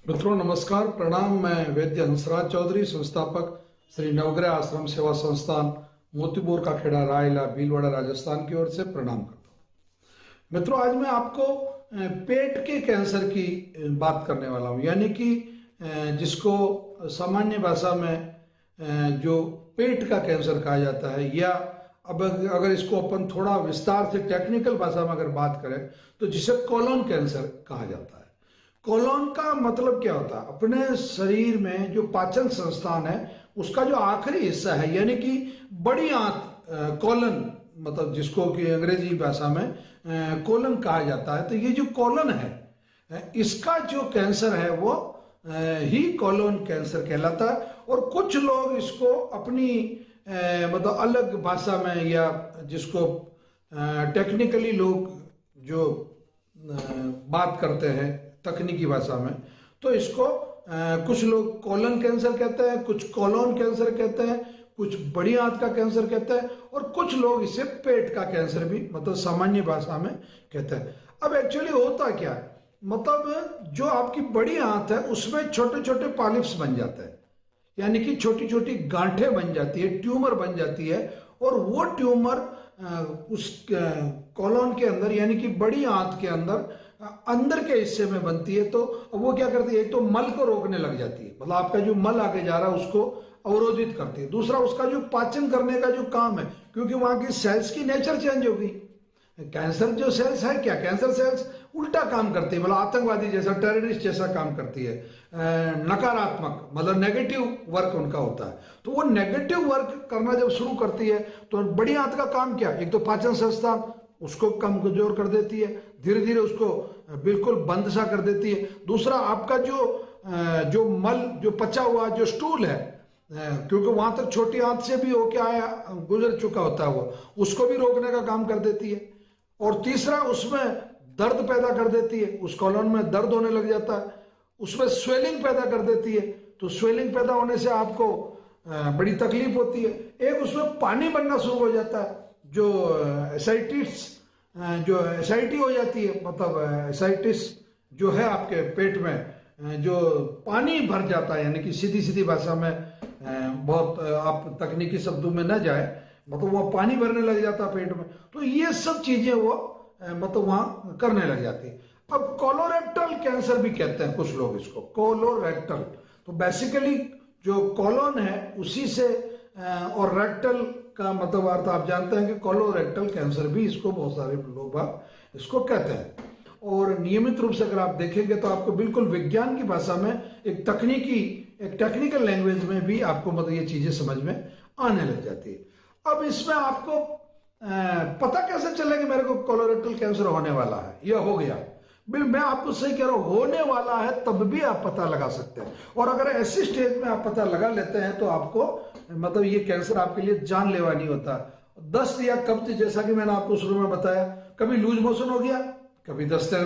मित्रों नमस्कार, प्रणाम। मैं वैद्य हंसराज चौधरी, संस्थापक श्री नवग्रह आश्रम सेवा संस्थान मोतीपुर का खेड़ा रायला भीलवाड़ा राजस्थान की ओर से प्रणाम करता हूँ। मित्रों, आज मैं आपको पेट के कैंसर की बात करने वाला हूँ, यानी कि जिसको सामान्य भाषा में जो पेट का कैंसर कहा जाता है, या अब अगर इसको अपन थोड़ा विस्तार से टेक्निकल भाषा में अगर बात करें तो जिसे कोलोन कैंसर कहा जाता है। कोलोन का मतलब क्या होता है? अपने शरीर में जो पाचन संस्थान है उसका जो आखिरी हिस्सा है, यानी कि बड़ी आंत, कोलन, मतलब जिसको कि अंग्रेजी भाषा में कोलन कहा जाता है। तो ये जो कोलन है, इसका जो कैंसर है वो ही कोलोन कैंसर कहलाता है। और कुछ लोग इसको अपनी मतलब अलग भाषा में, या जिसको टेक्निकली लोग जो बात करते हैं तकनीकी भाषा में, तो इसको कुछ लोग कोलन कैंसर कहते हैं, कुछ कोलोन कैंसर कहते हैं, कुछ बड़ी आंत का कैंसर कहते हैं, और कुछ लोग इसे पेट का कैंसर भी मतलब सामान्य भाषा में कहते हैं। अब एक्चुअली होता क्या है, मतलब जो आपकी बड़ी आंत है उसमें छोटे छोटे पॉलिप्स बन जाते हैं, यानी कि छोटी छोटी गांठें बन जाती है, ट्यूमर बन जाती है। और वो ट्यूमर उस कोलोन के अंदर, यानी कि बड़ी आंत के अंदर के हिस्से में बनती है। तो वो क्या करती है, एक तो मल को रोकने लग जाती है, मतलब आपका जो मल आगे जा रहा है उसको अवरोधित करती है। दूसरा, उसका जो पाचन करने का जो काम है, क्योंकि वहां की सेल्स की नेचर चेंज हो गई। कैंसर जो सेल्स है, क्या कैंसर सेल्स उल्टा काम करती है, मतलब आतंकवादी जैसा, टेररिस्ट जैसा काम करती है, नकारात्मक, मतलब नेगेटिव वर्क उनका होता है। तो वो नेगेटिव वर्क करना जब शुरू करती है तो बड़ी आंत का काम क्या, एक तो पाचन संस्थान उसको कमजोर कर देती है, धीरे धीरे उसको बिल्कुल बंद सा कर देती है। दूसरा, आपका जो मल, जो पचा हुआ जो स्टूल है, क्योंकि वहां तक छोटी आंत से भी होके आया, गुजर चुका होता है वो, उसको भी रोकने का काम कर देती है। और तीसरा, उसमें दर्द पैदा कर देती है, उस कॉलोन में दर्द होने लग जाता है, उसमें स्वेलिंग पैदा कर देती है। तो स्वेलिंग पैदा होने से आपको बड़ी तकलीफ होती है। एक उसमें पानी बनना शुरू हो जाता है, जो एसाइटिस, जो एसाइटी हो जाती है, मतलब एसाइटिस जो है आपके पेट में जो पानी भर जाता है, यानी कि सीधी सीधी भाषा में, बहुत आप तकनीकी शब्दों में न जाए, मतलब वो पानी भरने लग जाता है पेट में। तो ये सब चीजें वो मतलब वहां करने लग जाती है। अब कोलोरेक्टल कैंसर भी कहते हैं कुछ लोग इसको, कोलोरेक्टल। तो बेसिकली जो कोलोन है उसी से, और रेक्टल का मतलब अर्थ आप जानते हैं कि कोलोरेक्टल कैंसर भी इसको बहुत सारे लोग इसको कहते हैं। और नियमित रूप से अगर आप देखेंगे तो आपको बिल्कुल विज्ञान की भाषा में, एक टेक्निकल लैंग्वेज में भी आपको मतलब ये चीजें समझ में आने लग जाती है। अब इसमें आपको पता कैसे चले कि मेरे को कोलोरेक्टल कैंसर होने वाला है, यह हो गया। मैं आपको सही कह रहा हूं, होने वाला है तब भी आप पता लगा सकते हैं। और अगर ऐसी स्टेज में आप पता लगा लेते हैं तो आपको मतलब ये कैंसर आपके लिए जानलेवा नहीं होता। दस्त या कब्ज, जैसा कि मैंने आपको शुरू में बताया, कभी लूज मोशन हो गया, कभी दस्ते,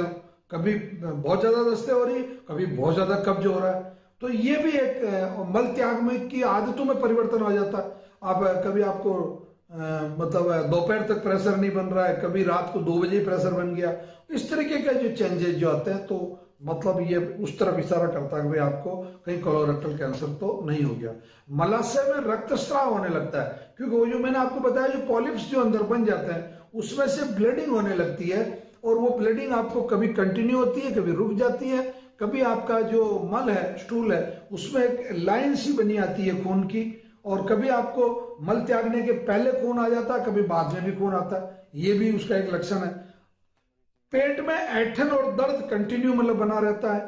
कभी बहुत ज्यादा दस्ते हो रही, कभी बहुत ज्यादा कब्ज हो रहा है। तो ये भी एक मल त्याग में की आदतों में परिवर्तन हो जाता है। आप कभी आपको मतलब दोपहर तक प्रेशर नहीं बन रहा है, कभी रात को 2 बजे प्रेशर बन गया। इस तरीके के जो चेंजेस जो आते हैं, तो मतलब ये उस तरफ इशारा करता है कि भाई आपको कहीं कोलोरेक्टल कैंसर तो नहीं हो गया। मलाशय में रक्तस्राव होने लगता है, क्योंकि वो जो मैंने आपको बताया, जो पॉलिप्स जो अंदर बन जाते हैं उसमें से ब्लीडिंग होने लगती है। और वो ब्लीडिंग आपको कभी कंटिन्यू होती है, कभी रुक जाती है, कभी आपका जो मल है, स्टूल है, उसमें एक लाइन सी बनी आती है खून की, और कभी आपको मल त्यागने के पहले खून आ जाता है, कभी बाद में भी खून आता है। ये भी उसका एक लक्षण है। पेट में ऐंठन और दर्द कंटिन्यू मतलब बना रहता है,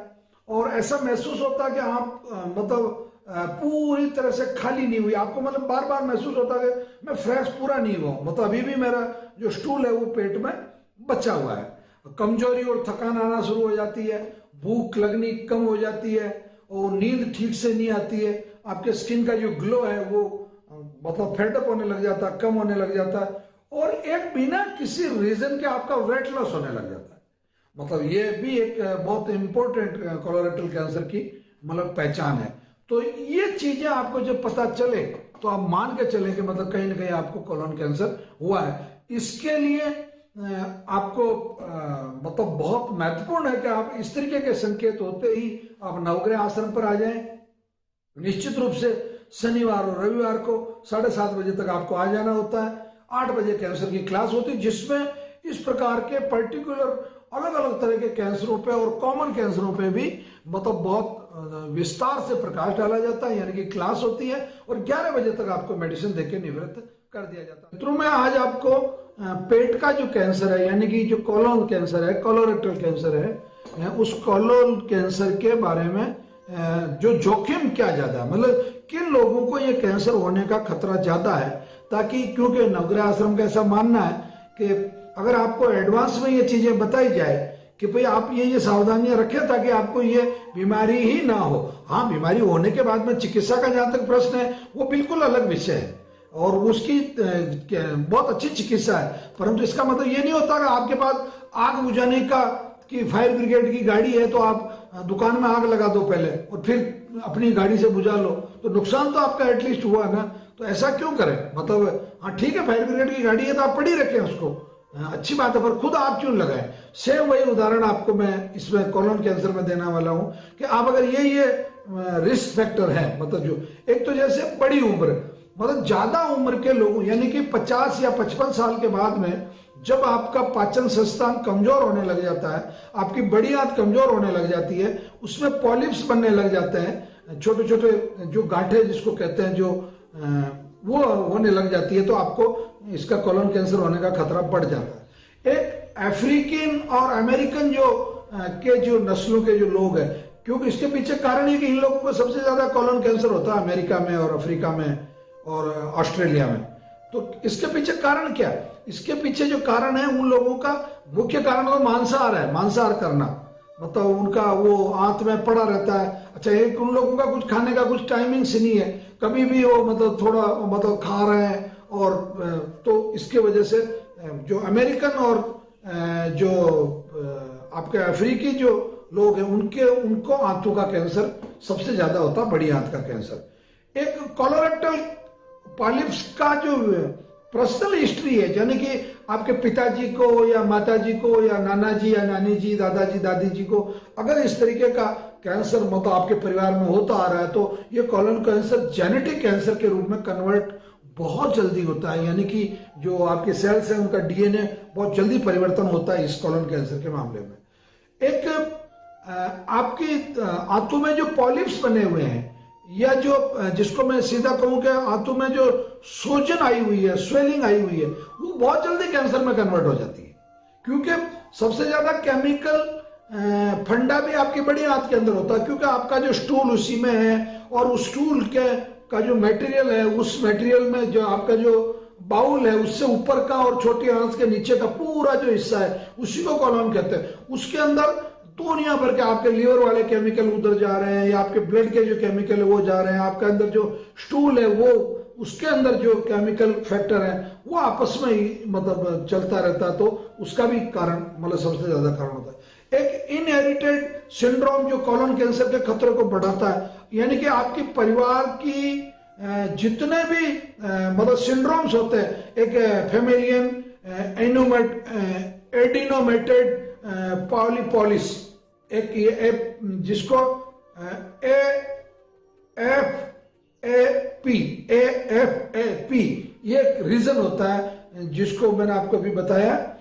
और ऐसा महसूस होता है कि आप मतलब पूरी तरह से खाली नहीं हुई, आपको मतलब बार बार महसूस होता है कि मैं फ्रेश पूरा नहीं हुआ, मतलब अभी भी मेरा जो स्टूल है वो पेट में बचा हुआ है। कमजोरी और थकान आना शुरू हो जाती है, भूख लगनी कम हो जाती है, और नींद ठीक से नहीं आती है। आपके स्किन का जो ग्लो है वो मतलब फेडअप होने लग जाता है, कम होने लग जाता है, और एक बिना किसी रीजन के आपका वेट लॉस होने लग जाता है। मतलब ये भी एक बहुत इंपॉर्टेंट कोलोरेक्टल कैंसर की मतलब पहचान है। तो ये चीजें आपको जब पता चले तो आप मान के चले कि मतलब कहीं ना कहीं आपको कोलोन कैंसर हुआ है। इसके लिए आपको मतलब बहुत महत्वपूर्ण है कि आप इस तरीके के संकेत होते ही आप नवग्रह आश्रम पर आ जाएं। निश्चित रूप से शनिवार और रविवार को 7:30 बजे तक आपको आ जाना होता है। 8 बजे कैंसर की क्लास होती है, जिसमें इस प्रकार के पर्टिकुलर अलग अलग तरह के कैंसरों पे और कॉमन कैंसरों पे भी मतलब बहुत विस्तार से प्रकाश डाला जाता है, यानी कि क्लास होती है। और 11 बजे तक आपको मेडिसिन देके निवृत्त कर दिया जाता है। मित्रों, मैं आज आपको पेट का जो कैंसर है, यानी कि जो कोलोन कैंसर है, कोलोरेक्टल कैंसर है, उस कोलोन कैंसर के बारे में जो जोखिम क्या ज्यादा है, मतलब किन लोगों को ये कैंसर होने का खतरा ज्यादा है, ताकि क्योंकि नवग्रह आश्रम का ऐसा मानना है कि अगर आपको एडवांस में ये चीजें बताई जाए कि भाई आप ये सावधानियां रखें ताकि आपको ये बीमारी ही ना हो। हाँ, बीमारी होने के बाद में चिकित्सा का जहां तक प्रश्न है वो बिल्कुल अलग विषय है और उसकी बहुत अच्छी चिकित्सा है, परंतु इसका मतलब ये नहीं होता कि आपके पास आग बुझाने का कि फायर ब्रिगेड की गाड़ी है तो आप दुकान में आग लगा दो पहले और फिर अपनी गाड़ी से बुझा लो, तो नुकसान तो आपका एटलीस्ट हुआ ना। तो ऐसा क्यों करें, मतलब हाँ ठीक है, फायर ब्रिगेड की गाड़ी है तो आप पड़ी रखें उसको, अच्छी बात है, पर खुद आप क्यों लगाएं। सेम वही उदाहरण आपको मैं इसमें कोलोन कैंसर में देने वाला हूं कि आप अगर ये रिस्क फैक्टर है, मतलब जो एक तो जैसे बड़ी उम्र, मतलब ज्यादा उम्र के लोगों, यानी कि 50 या 55 साल के बाद में जब आपका पाचन संस्थान कमजोर होने लग जाता है, आपकी बड़ी आंत कमजोर होने लग जाती है, उसमें पॉलिप्स बनने लग जाते हैं, छोटे छोटे जो गांठे जिसको कहते हैं, जो वो होने लग जाती है, तो आपको इसका कोलोन कैंसर होने का खतरा बढ़ जाता है। एक अफ्रीकन और अमेरिकन जो नस्लों के जो लोग हैं, क्योंकि इसके पीछे कारण है कि इन लोगों को सबसे ज्यादा कोलोन कैंसर होता है अमेरिका में और अफ्रीका में और ऑस्ट्रेलिया में। तो इसके पीछे कारण क्या है? इसके पीछे जो कारण है, उन लोगों का मुख्य कारण तो मांसाहार है, मांसाहार करना, मतलब उनका वो आंत में पड़ा रहता है। अच्छा, एक उन लोगों का कुछ खाने का कुछ टाइमिंग्स नहीं है, कभी भी वो मतलब थोड़ा मतलब खा रहे हैं, और तो इसके वजह से जो अमेरिकन और जो आपके अफ्रीकी जो लोग हैं उनको आंतों का कैंसर सबसे ज्यादा होता है, बड़ी आंत का कैंसर। एक कोलोरेक्टल पॉलिप्स का जो पर्सनल हिस्ट्री है, यानी कि आपके पिताजी को या माताजी को या नाना जी या नानी जी, दादाजी दादी जी को अगर इस तरीके का कैंसर मतलब आपके परिवार में होता आ रहा है, तो ये कोलोन कैंसर जेनेटिक कैंसर के रूप में कन्वर्ट बहुत जल्दी होता है, यानी कि जो आपके सेल्स हैं उनका डीएनए बहुत जल्दी परिवर्तन होता है इस कोलोन कैंसर के मामले में। एक आपकी आंतों में जो पॉलिप्स बने हुए हैं, या जो जिसको मैं सीधा कहूं कि आंतों में जो सूजन आई हुई है, स्वेलिंग आई हुई है, वो बहुत जल्दी कैंसर में कन्वर्ट हो जाती है, क्योंकि सबसे ज्यादा केमिकल फंडा भी आपकी बड़ी आंत के अंदर होता है, क्योंकि आपका जो स्टूल उसी में है, और उस स्टूल का जो मटेरियल है, उस मटेरियल में जो आपका जो बाउल है, उससे ऊपर का और छोटी आंत के नीचे का पूरा जो हिस्सा है उसी को कोलोन कहते हैं। उसके अंदर दुनिया भर के आपके लीवर वाले केमिकल उधर जा रहे हैं, या आपके ब्लड के जो केमिकल है वो जा रहे हैं, आपके अंदर जो स्टूल है वो उसके अंदर जो केमिकल फैक्टर है वो आपस में ही मतलब चलता रहता है, तो उसका भी कारण मतलब सबसे ज्यादा कारण होता है। एक इनहेरिटेड सिंड्रोम जो कोलोन कैंसर के खतरे को बढ़ाता है, यानी कि आपके परिवार की जितने भी मतलब सिंड्रोम्स होते हैं, एक फैमिलियन एडिनोमेटेड पॉलीपोलिस, एक ये जिसको AFAP ये एक रीजन होता है, जिसको मैंने आपको अभी बताया,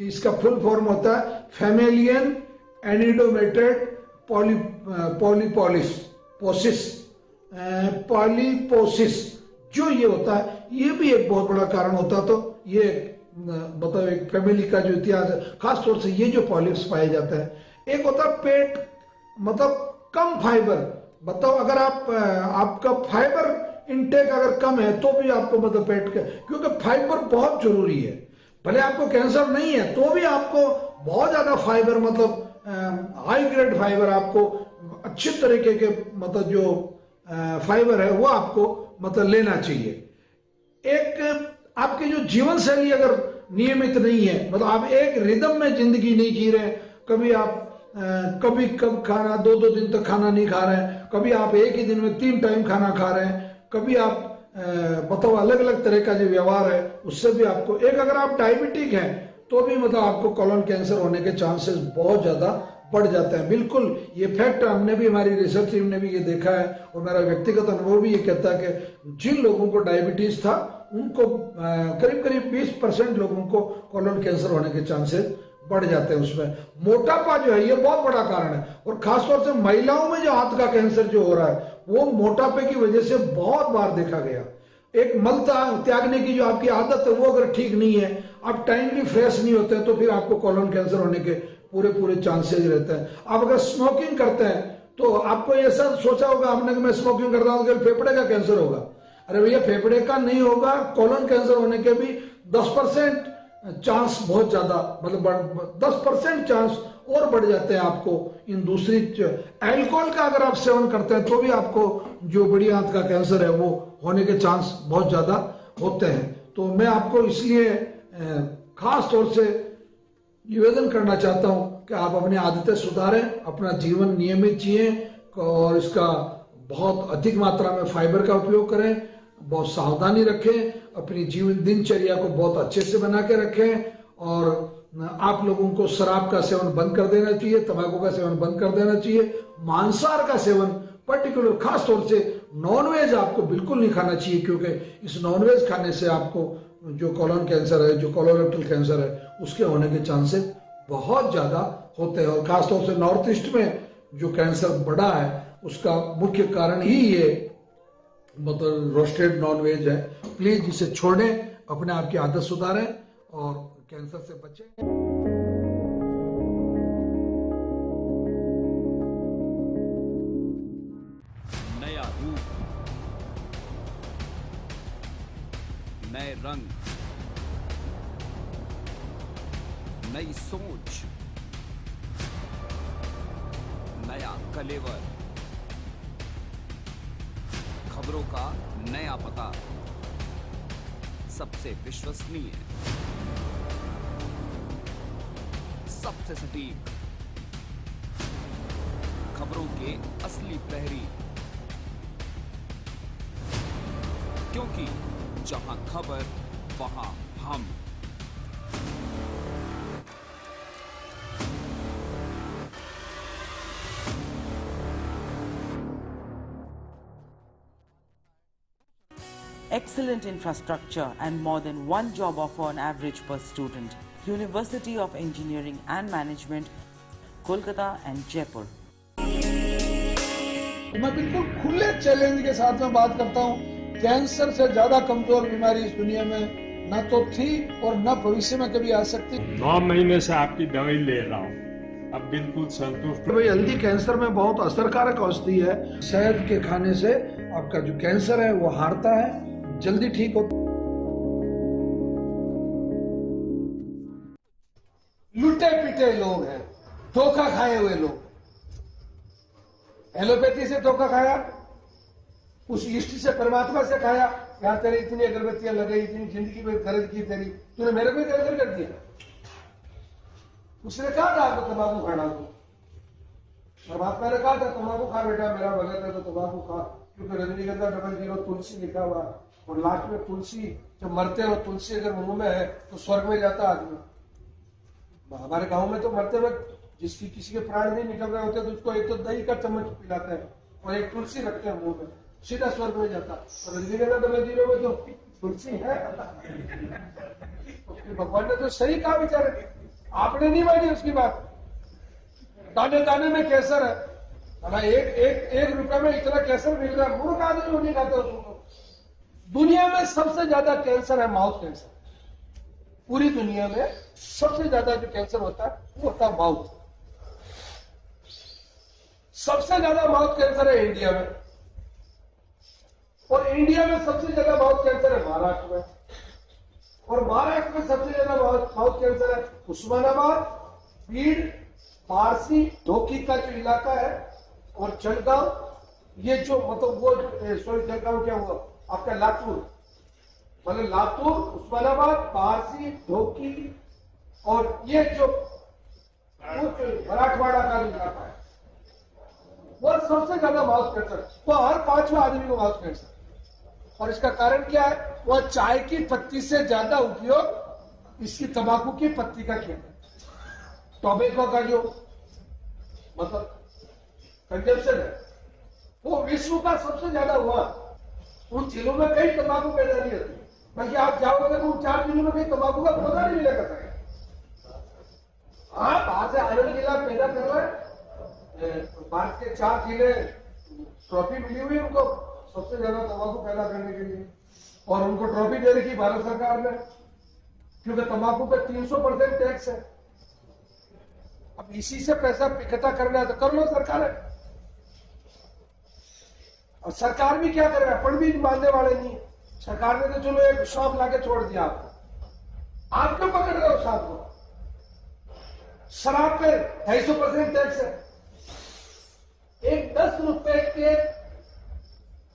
इसका फुल फॉर्म होता है फैमिलियन एडिनोमेटेड पॉलीपोसिस। जो ये होता है ये भी एक बहुत बड़ा कारण होता है। तो ये मतलब एक फैमिली का जो इतिहास है, खास तौर से ये जो पॉलिप्स पाए जाते हैं। एक होता है पेट मतलब कम फाइबर, बताओ अगर आपका फाइबर इनटेक अगर कम है तो भी आपको मतलब पेट का, क्योंकि फाइबर बहुत जरूरी है, भले आपको कैंसर नहीं है तो भी आपको बहुत ज्यादा फाइबर मतलब हाई ग्रेड फाइबर, आपको अच्छे तरीके के मतलब जो फाइबर है वो आपको मतलब लेना चाहिए। एक आपकी जो जीवन शैली अगर नियमित नहीं है, मतलब आप एक रिदम में जिंदगी नहीं जी रहे, कभी आप कभी कब खाना 2-2 दिन तक खाना नहीं खा रहे हैं, कभी आप एक ही दिन में 3 टाइम खाना खा रहे हैं, कभी आप बताओ अलग अलग तरह का जो व्यवहार है उससे भी आपको, एक अगर आप डायबिटिक हैं तो भी मतलब आपको कोलोन कैंसर होने के चांसेस बहुत ज्यादा बढ़ जाते हैं। बिल्कुल ये फैक्ट हमने भी, हमारी रिसर्च टीम ने भी ये देखा है और मेरा व्यक्तिगत अनुभव भी ये कहता है कि जिन लोगों को डायबिटीज था उनको करीब करीब 20% लोगों को कोलोन कैंसर होने के चांसेस बढ़ जाते हैं। उसमें मोटापा जो है ये बहुत बड़ा कारण है, और खासतौर से महिलाओं में जो हाथ का कैंसर जो हो रहा है वो मोटापे की वजह से बहुत बार देखा गया। एक मल त्यागने की जो आपकी आदत है वो अगर ठीक नहीं है, आप टाइमली फ्रेश नहीं होते हैं, तो फिर आपको कोलोन कैंसर होने के पूरे चांसेस रहते हैं। आप अगर स्मोकिंग करते हैं तो आपको ऐसा सोचा होगा आपने कि मैं स्मोकिंग करता हूं तो फेफड़े का कैंसर होगा। अरे भैया फेफड़े का नहीं होगा, कोलोन कैंसर होने के भी 10% चांस, बहुत ज्यादा मतलब 10% चांस और बढ़ जाते हैं आपको इन दूसरी। अल्कोहल का अगर आप सेवन करते हैं तो भी आपको जो बड़ी आंत का कैंसर है वो होने के चांस बहुत ज्यादा होते हैं। तो मैं आपको इसलिए खास तौर से निवेदन करना चाहता हूं कि आप अपनी आदतें सुधारें, अपना जीवन नियमित जिए और इसका बहुत अधिक मात्रा में फाइबर का उपयोग करें, बहुत सावधानी रखें, अपनी जीवन दिनचर्या को बहुत अच्छे से बना के रखें, और आप लोगों को शराब का सेवन बंद कर देना चाहिए, तंबाकू का सेवन बंद कर देना चाहिए, मांसाहार का सेवन पर्टिकुलर खास तौर से नॉनवेज आपको बिल्कुल नहीं खाना चाहिए, क्योंकि इस नॉनवेज खाने से आपको जो कोलोन कैंसर है, जो कोलोरेक्टल कैंसर है, उसके होने के चांसेस बहुत ज्यादा होते हैं। और खासतौर से नॉर्थ ईस्ट में जो कैंसर बढ़ा है उसका मुख्य कारण ही ये मतलब रोस्टेड नॉनवेज है। प्लीज इसे छोड़ें, अपने आप की आदत सुधारें और कैंसर से बचें। नया रूप, नए रंग, नई सोच, नया कलेवर, खबरों का नया पता, सबसे विश्वसनीय, सबसे सटीक, खबरों के असली प्रहरी, क्योंकि जहां खबर वहां हम। Excellent infrastructure and more than one job offer on average per student. University of Engineering and Management, Kolkata and Jaipur. मैं बिल्कुल खुले चैलेंज के साथ में बात करता हूँ, कैंसर से ज्यादा कमजोर बीमारी इस दुनिया में न तो थी और न भविष्य में कभी आ सकती। 9 महीने से आपकी दवाई ले रहा हूँ, अब बिल्कुल संतुष्ट। भाई हल्दी कैंसर में बहुत असरकारक औषधि है। शहद के खाने से आपका जो कैंसर है वो हारता है, जल्दी ठीक हो। लुटे पिटे लोग हैं, धोखा खाए हुए लोग। एलोपैथी से धोखा खाया, उस इष्ट से परमात्मा से खाया। यहां तेरी इतनी अगरबत्तियां लगाई, इतनी जिंदगी में गरज की तेरी, तूने मेरे को गरज कर दिया। उसने कहा था आपको तंबाकू खाना, तो परमात्मा ने कहा था तंबाकू खा बेटा, मेरा भगत है तो तंबाकू खा, क्योंकि रजनीगंधा 00 तुलसी लिखा हुआ, और लास्ट में तुलसी, जब मरते हो तुलसी अगर मुंह में है तो स्वर्ग में जाता आदमी। हमारे गांव में तो मरते वक्त जिसकी किसी के प्राण नहीं निकल रहे होते तो उसको एक तो दही का चम्मच पिलाते हैं और एक तुलसी रखते हैं मुंह में, सीधा स्वर्ग में जाता। और रजनीगंधा 00 में तो तुलसी है। भगवान ने तो सही कहा बेचारे, आपने नहीं मानी उसकी बात। दाने दाने में कैंसर है, एक रुपए में इतना कैंसर मिल रहा है, मूर्ख आदमी वो नहीं खाता उसको। दुनिया में सबसे ज्यादा कैंसर है माउथ कैंसर। पूरी दुनिया में सबसे ज्यादा जो कैंसर होता है वो होता है माउथ। सबसे ज्यादा माउथ कैंसर है इंडिया में, और इंडिया में सबसे ज्यादा माउथ कैंसर है महाराष्ट्र में, और महाराष्ट्र में सबसे ज्यादा माउथ कैंसर है उस्मानाबाद, बीड़, पारसी, ढोकी का जो इलाका है, और जलगांव। ये जो मतलब वो सॉरी जलगांव क्या हुआ आपका, लातूर, मतलब लातूर, उस्मानाबाद, पारसी, ढोकी, और ये जो मराठवाड़ा का जो इलाका है वो सबसे ज्यादा माउथ कैंसर। तो हर 5वां आदमी को माउथ कैंसर। और इसका कारण क्या है, वह चाय की पत्ती से ज्यादा उपयोग इसकी तंबाकू की पत्ती का क्या है? टोबैको का जो मतलब कंजप्शन है वो विश्व का सबसे ज्यादा हुआ। उन जिलों में कहीं तंबाकू पैदा नहीं होती, बल्कि आप जाओगे तो उन 4 जिलों में कहीं तंबाकू का पौधा नहीं मिलेगा। आप आज से आनंद जिला पैदा कर रहे हैं, भारत के 4 जिले ट्रॉफी मिली हुई है उनको सबसे ज्यादा तंबाकू पैदा करने के लिए, और उनको ट्रॉफी दे रखी भारत सरकार ने, क्योंकि तंबाकू पे 300% टैक्स है। अब इसी से पैसा इकट्ठा करना है तो कर लो सरकार है। और सरकार भी क्या करेगा, पण भी मानने वाले नहीं है। सरकार ने तो चलो एक शॉप लाके छोड़ दिया आपको, आप क्यों पकड़ रहे हो शॉप को? शराब पे 250% टैक्स है। एक 10 रुपए के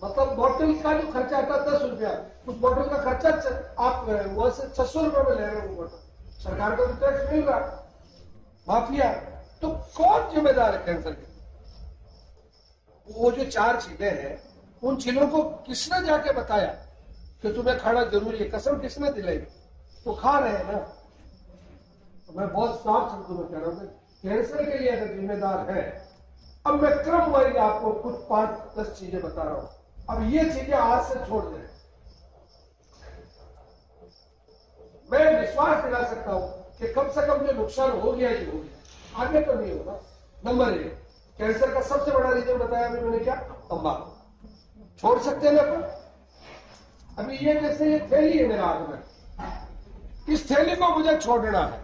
मतलब बोतल का जो खर्चा आता है 10 रुपया, उस बोतल का खर्चा आप वहां से 600 रुपए में ले रहे हो बोतल। सरकार को तो टैक्स मिल रहा, माफिया। तो कौन जिम्मेदार है कैंसर के? वो जो 4 जिले हैं उन जिलों को किसने जाके बताया कि तुम्हें खाना जरूरी है? कसम किसने दिलाई? तो खा रहे हैं ना। तो मैं बहुत साफ शब्दों में कह रहा हूं, कैंसर के लिए अगर जिम्मेदार है, अब मैं क्रम वाइज आपको कुछ 5-10 चीजें बता रहा हूं। अब ये चीजें आज से छोड़ दें। मैं विश्वास दिला सकता हूं कि कम से कम जो नुकसान हो गया ही हो गया, आगे तो नहीं होगा। नंबर 1, कैंसर का सबसे बड़ा रीजन बताया अभी मैंने, क्या? तंबाकू। छोड़ सकते हैं ना? अभी ये जैसे ये थैली है मेरे हाथ में, इस थैली को मुझे छोड़ना है।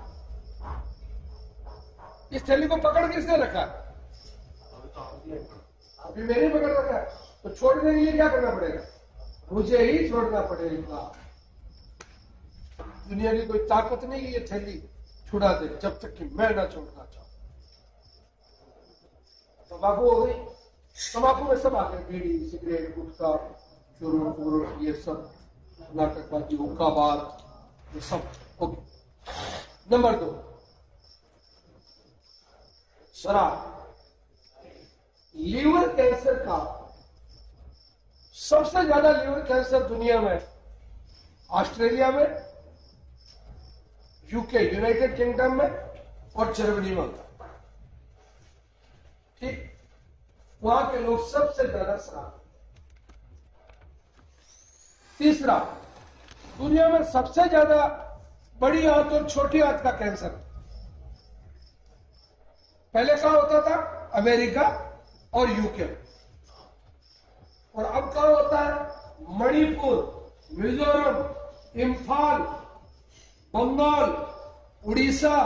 इस थैली को पकड़ किसने रखा? अभी मैंने पकड़ रखा है। तो छोड़ने के लिए क्या करना पड़ेगा? मुझे ही छोड़ना पड़ेगा। दुनिया की कोई ताकत नहीं कि ये थैली छुड़ा दे जब तक कि मैं ना छोड़ना चाहूं। तंबाकू हो गई, तंबाकू में सब आ गए, बीड़ी, सिगरेट, गुटखा, चूरू पुरू, ये सब नाटकबाजी, हुक्काबाज, ये सब हो गए। नंबर 2, शराब। लीवर कैंसर का सबसे ज्यादा लीवर कैंसर दुनिया में ऑस्ट्रेलिया में, यूके यूनाइटेड किंगडम में और जर्मनी में होता है। ठीक, वहां के लोग सबसे ज्यादा शराब। तीसरा, दुनिया में सबसे ज्यादा बड़ी आंत और छोटी आंत का कैंसर पहले कहां होता था? अमेरिका और यूके, और अब कहां होता है? मणिपुर, मिजोरम, इम्फाल, बंगाल, उड़ीसा,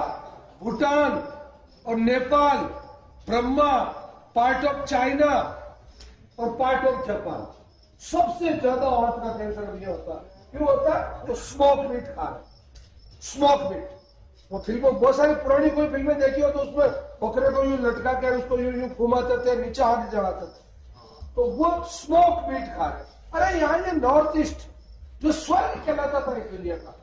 भूटान और Nepal, Brahma, part of China और पार्ट ऑफ जापान। सबसे ज्यादा आंत का कैंसर ये होता है। क्यों होता है? वो स्मोक मीट खा रहे। स्मोक मीट, वो फिल्मों, बहुत सारी पुरानी कोई फिल्में देखी हो तो उसमें बकरे को यूं लटका के उसको यूं घुमाते थे, नीचे हाथ जलाते थे, तो वो स्मोक मीट खा रहे। अरे यहाँ ये नॉर्थ ईस्ट जो स्वर्ग कहलाता था इस दुनिया का,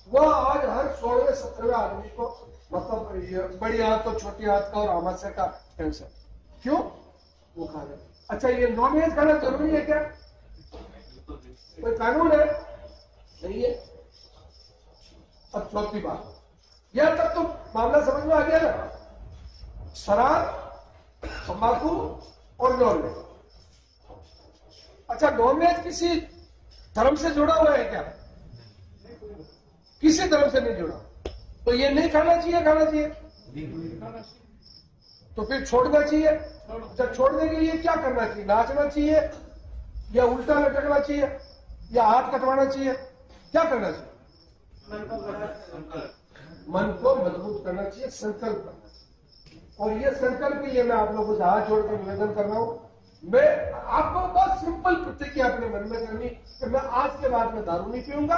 वह आज हर 16वें-17वें आदमी को मतलब बड़ी आंत और छोटी आंत का और आमाशय का कैंसर। क्यों? वो खा रहे। अच्छा, ये नॉनवेज खाना जरूरी है क्या? कोई कानून है? नहीं है। अब चौथी बात, यहां तक तो मामला समझ में आ गया ना? शराब, तंबाकू और नॉनवेज। अच्छा, नॉनवेज किसी धर्म से जुड़ा हुआ है क्या? किसी धर्म से नहीं जुड़ा। तो ये नहीं खाना चाहिए, खाना चाहिए? तो फिर छोड़ना चाहिए। अच्छा, छोड़ने के लिए क्या करना चाहिए? नाचना चाहिए या उल्टा लटकना चाहिए या हाथ कटवाना चाहिए? क्या करना चाहिए? मन को मजबूत करना चाहिए, संकल्प करना चाहिए। और ये संकल्प के लिए मैं आप लोगों से हाथ जोड़कर निवेदन कर रहा हूं। मैं आपको बहुत सिंपल प्रतिज्ञा अपने मन में करनी कि मैं आज के बाद में दारू नहीं पीऊंगा,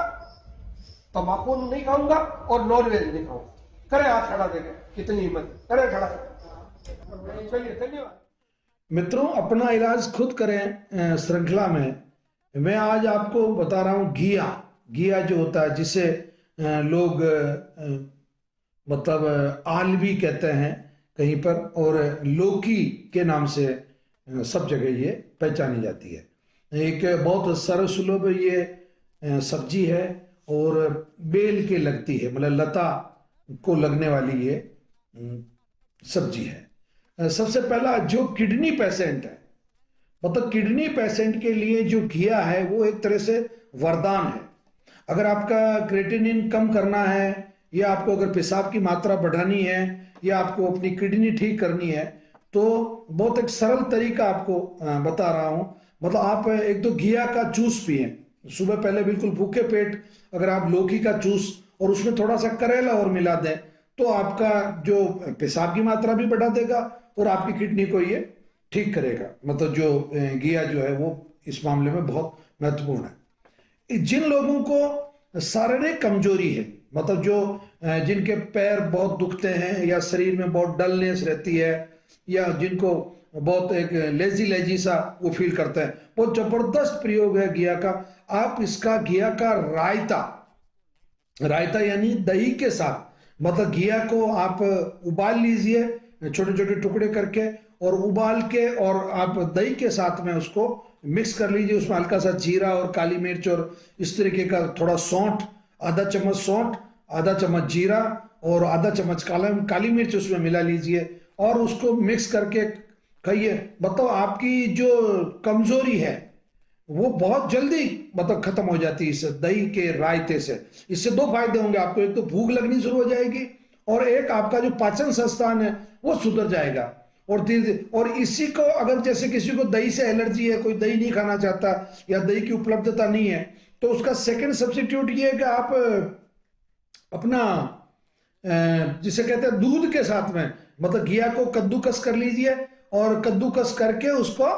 तंबाकू नहीं खाऊंगा और नॉनवेज नहीं खाऊंगा। करें हाथ खड़ा देके, कितनी हिम्मत, करें खड़ा। चलिए, धन्यवाद। मित्रों, अपना इलाज खुद करें श्रृंखला में मैं आज आपको बता रहा हूं घिया जो होता है, जिसे लोग मतलब आल भी कहते हैं कहीं पर, और लौकी के नाम से सब जगह ये पहचानी जाती है। एक बहुत सर्वसुलभ ये सब्जी है और बेल के लगती है, मतलब लता को लगने वाली ये सब्जी है। सबसे पहला जो किडनी पेशेंट है, मतलब किडनी पेशेंट के लिए जो घिया है वो एक तरह से वरदान है। अगर आपका क्रेटिनिन कम करना है, या आपको अगर पेशाब की मात्रा बढ़ानी है, या आपको अपनी किडनी ठीक करनी है, तो बहुत एक सरल तरीका आपको बता रहा हूं। मतलब आप एक तो घिया का जूस पिए सुबह, पहले बिल्कुल भूखे पेट अगर आप लौकी का जूस और उसमें थोड़ा सा करेला और मिला दें तो आपका जो पेशाब की मात्रा भी बढ़ा देगा और आपकी किडनी को ये ठीक करेगा। मतलब जो घिया जो है वो इस मामले में बहुत महत्वपूर्ण है। जिन लोगों को शारीरिक कमजोरी है, मतलब जो जिनके पैर बहुत दुखते हैं, या शरीर में बहुत डलनेस रहती है, या जिनको बहुत एक लेजी सा वो फील करते हैं, बहुत जबरदस्त प्रयोग है घिया का। आप इसका घिया का रायता यानी दही के साथ, मतलब घिया को आप उबाल लीजिए छोटे छोटे टुकड़े करके, और उबाल के और आप दही के साथ में उसको मिक्स कर लीजिए। उसमें हल्का सा जीरा और काली मिर्च और इस तरीके का थोड़ा सौंठ, आधा चम्मच सौंठ, आधा चम्मच जीरा और आधा चम्मच काली मिर्च उसमें मिला लीजिए और उसको मिक्स करके खाइए। मतलब आपकी जो कमजोरी है वो बहुत जल्दी मतलब खत्म हो जाती है इस दही के रायते से। इससे दो फायदे होंगे आपको, एक तो भूख लगनी शुरू हो जाएगी और एक आपका जो पाचन संस्थान है वो सुधर जाएगा। और धीरे और इसी को अगर जैसे किसी को दही से एलर्जी है, कोई दही नहीं खाना चाहता या दही की उपलब्धता नहीं है, तो उसका सेकंड सब्स्टिट्यूट ये है कि आप अपना जिसे कहते हैं दूध के साथ में, मतलब घिया को कद्दूकस कर लीजिए और कद्दूकस करके उसको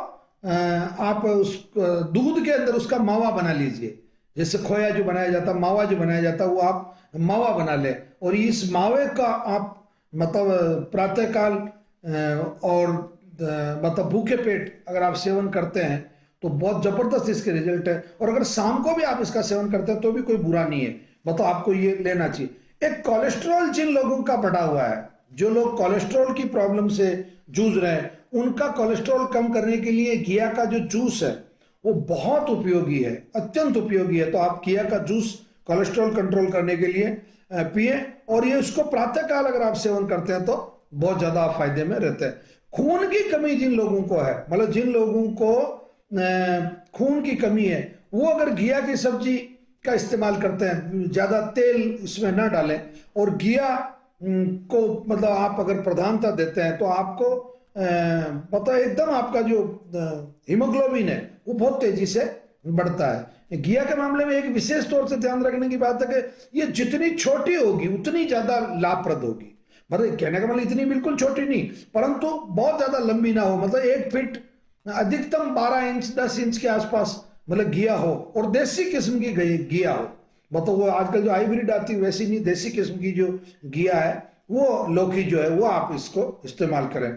आप उस दूध के अंदर उसका मावा बना लीजिए। जैसे खोया जो बनाया जाता, मावा जो बनाया जाता, वो आप मावा बना ले और इस मावे का आप मतलब प्रातःकाल और मतलब भूखे पेट अगर आप सेवन करते हैं तो बहुत जबरदस्त इसके रिजल्ट है। और अगर शाम को भी आप इसका सेवन करते हैं तो भी कोई बुरा नहीं है, मतलब आपको ये लेना चाहिए। एक कोलेस्ट्रॉल जिन लोगों का बढ़ा हुआ है, जो लोग कोलेस्ट्रॉल की प्रॉब्लम से जूझ रहे हैं, उनका कोलेस्ट्रॉल कम करने के लिए घिया का जो जूस है वो बहुत उपयोगी है, अत्यंत उपयोगी है। तो आप घिया का जूस कोलेस्ट्रॉल कंट्रोल करने के लिए पिए और ये उसको प्रातःकाल अगर आप सेवन करते हैं तो बहुत ज्यादा फायदे में रहते हैं। खून की कमी जिन लोगों को है, मतलब जिन लोगों को खून की कमी है, वो अगर घिया की सब्जी का इस्तेमाल करते हैं, ज्यादा तेल इसमें न डालें और घिया को मतलब आप अगर प्रधानता देते हैं तो आपको पता एकदम आपका जो हीमोग्लोबिन है वो बहुत तेजी से बढ़ता है। घिया के मामले में एक विशेष तौर से ध्यान रखने की बात है कि ये जितनी छोटी होगी उतनी ज्यादा लाभप्रद होगी। मतलब कहने का मतलब इतनी बिल्कुल छोटी नहीं, परंतु बहुत ज्यादा लंबी ना हो, मतलब 1 फीट अधिकतम 12 इंच 10 इंच के आसपास मतलब घिया हो और देसी किस्म की घिया हो। मतलब वो आजकल जो हाइब्रिड आती है वैसी नहीं, देसी किस्म की जो घिया है वो लौकी जो है वो आप इसको इस्तेमाल करें।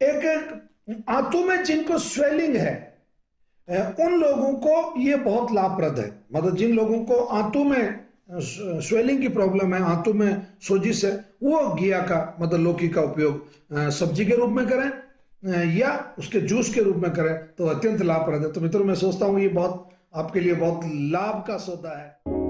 एक आंतों में जिनको स्वेलिंग है उन लोगों को ये बहुत लाभप्रद है। मतलब जिन लोगों को आंतों में स्वेलिंग की प्रॉब्लम है, आंतों में सोजिश है, वो घिया का मतलब लौकी का उपयोग सब्जी के रूप में करें या उसके जूस के रूप में करें तो अत्यंत लाभप्रद है। तो मित्रों मैं सोचता हूँ ये बहुत आपके लिए बहुत लाभ का सौदा है।